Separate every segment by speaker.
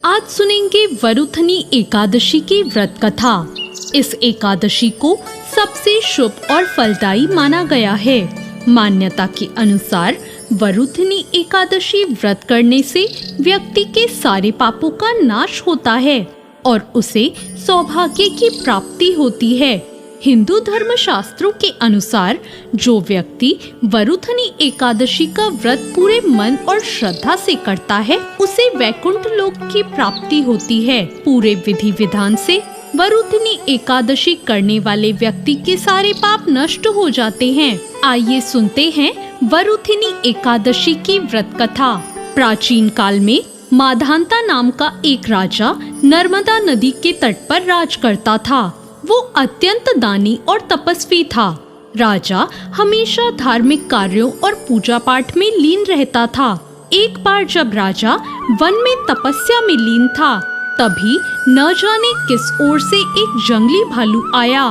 Speaker 1: आज सुनेंगे वरुथनी एकादशी की व्रत कथा। इस एकादशी को सबसे शुभ और फलदायी माना गया है। मान्यता के अनुसार वरुथनी एकादशी व्रत करने से व्यक्ति के सारे पापों का नाश होता है और उसे सौभाग्य की प्राप्ति होती है। हिंदू धर्म शास्त्रों के अनुसार जो व्यक्ति वरुथनी एकादशी का व्रत पूरे मन और श्रद्धा से करता है उसे वैकुंठ लोक की प्राप्ति होती है। पूरे विधि विधान से वरुथनी एकादशी करने वाले व्यक्ति के सारे पाप नष्ट हो जाते हैं। आइए सुनते हैं वरुथनी एकादशी की व्रत कथा। प्राचीन काल में माधांता नाम का एक राजा नर्मदा नदी के तट पर राज करता था। वो अत्यंत दानी और तपस्वी था। राजा हमेशा धार्मिक कार्यों और पूजा पाठ में लीन रहता था। एक बार जब राजा वन में तपस्या में लीन था, तभी न जाने किस ओर से एक जंगली भालू आया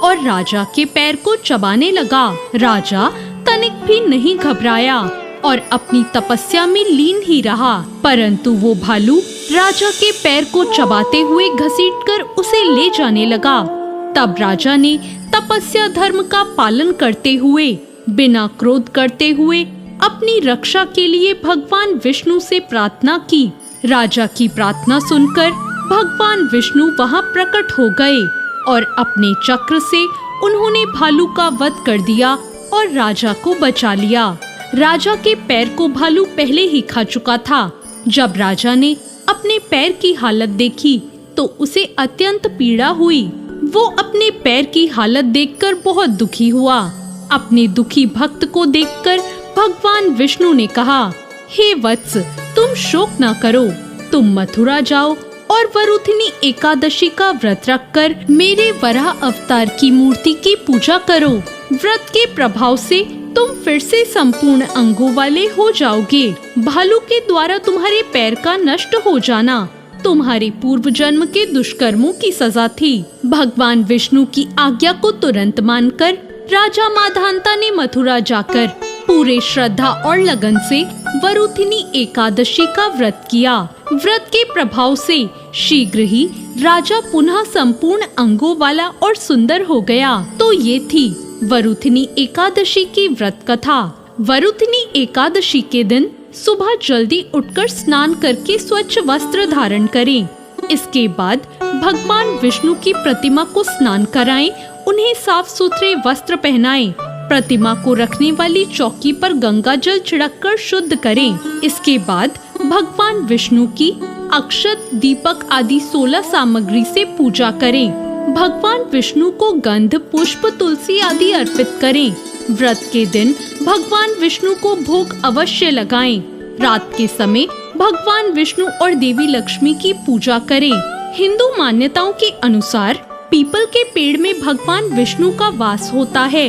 Speaker 1: और राजा के पैर को चबाने लगा। राजा तनिक भी नहीं घबराया और अपनी तपस्या में लीन ही रहा, परंतु वो भालू राजा के पैर को चबाते हुए घसीटकर उसे ले जाने लगा। तब राजा ने तपस्या धर्म का पालन करते हुए, बिना क्रोध करते हुए अपनी रक्षा के लिए भगवान विष्णु से प्रार्थना की। राजा की प्रार्थना सुनकर भगवान विष्णु वहां प्रकट हो गए और अपने चक्र से उन्होंने भालू का वध कर दिया और राजा को बचा लिया। राजा के पैर को भालू पहले ही खा चुका था। जब राजा ने अपने पैर की हालत देखी तो उसे अत्यंत पीड़ा हुई। वो अपने पैर की हालत देखकर बहुत दुखी हुआ। अपने दुखी भक्त को देखकर भगवान विष्णु ने कहा, हे वत्स, तुम शोक न करो, तुम मथुरा जाओ और वरुथनी एकादशी का व्रत रखकर मेरे वराह अवतार की मूर्ति की पूजा करो। व्रत के प्रभाव से तुम फिर से संपूर्ण अंगों वाले हो जाओगे। भालू के द्वारा तुम्हारे पैर का नष्ट हो जाना तुम्हारे पूर्व जन्म के दुष्कर्मों की सजा थी। भगवान विष्णु की आज्ञा को तुरंत मानकर राजा माधांता ने मथुरा जाकर पूरे श्रद्धा और लगन से वरुथनी एकादशी का व्रत किया। व्रत के प्रभाव से शीघ्र ही राजा पुनः संपूर्ण अंगों वाला और सुंदर हो गया। तो ये थी वरुथनी एकादशी की व्रत कथा। वरुथनी एकादशी के दिन सुबह जल्दी उठकर स्नान करके स्वच्छ वस्त्र धारण करें। इसके बाद भगवान विष्णु की प्रतिमा को स्नान कराएं, उन्हें साफ सुथरे वस्त्र पहनाएं। प्रतिमा को रखने वाली चौकी पर गंगा जल छिड़ककर शुद्ध करें। इसके बाद भगवान विष्णु की अक्षत, दीपक आदि 16 सामग्री से पूजा करें। भगवान विष्णु को गंध, पुष्प, तुलसी आदि अर्पित करें। व्रत के दिन भगवान विष्णु को भोग अवश्य लगाएं। रात के समय भगवान विष्णु और देवी लक्ष्मी की पूजा करें। हिंदू मान्यताओं के अनुसार पीपल के पेड़ में भगवान विष्णु का वास होता है,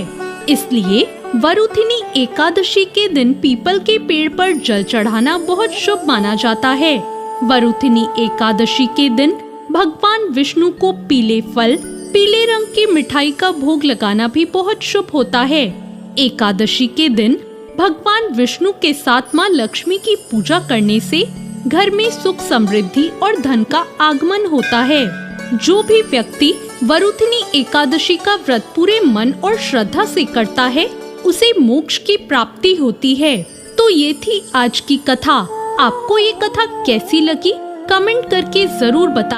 Speaker 1: इसलिए वरुथनी एकादशी के दिन पीपल के पेड़ पर जल चढ़ाना बहुत शुभ माना जाता है। वरुथनी एकादशी के दिन भगवान विष्णु को पीले फल, पीले रंग की मिठाई का भोग लगाना भी बहुत शुभ होता है। एकादशी के दिन भगवान विष्णु के साथ माँ लक्ष्मी की पूजा करने से घर में सुख, समृद्धि और धन का आगमन होता है। जो भी व्यक्ति वरुथनी एकादशी का व्रत पूरे मन और श्रद्धा से करता है उसे मोक्ष की प्राप्ति होती है। तो ये थी आज की कथा। आपको ये कथा कैसी लगी कमेंट करके जरूर बताएं।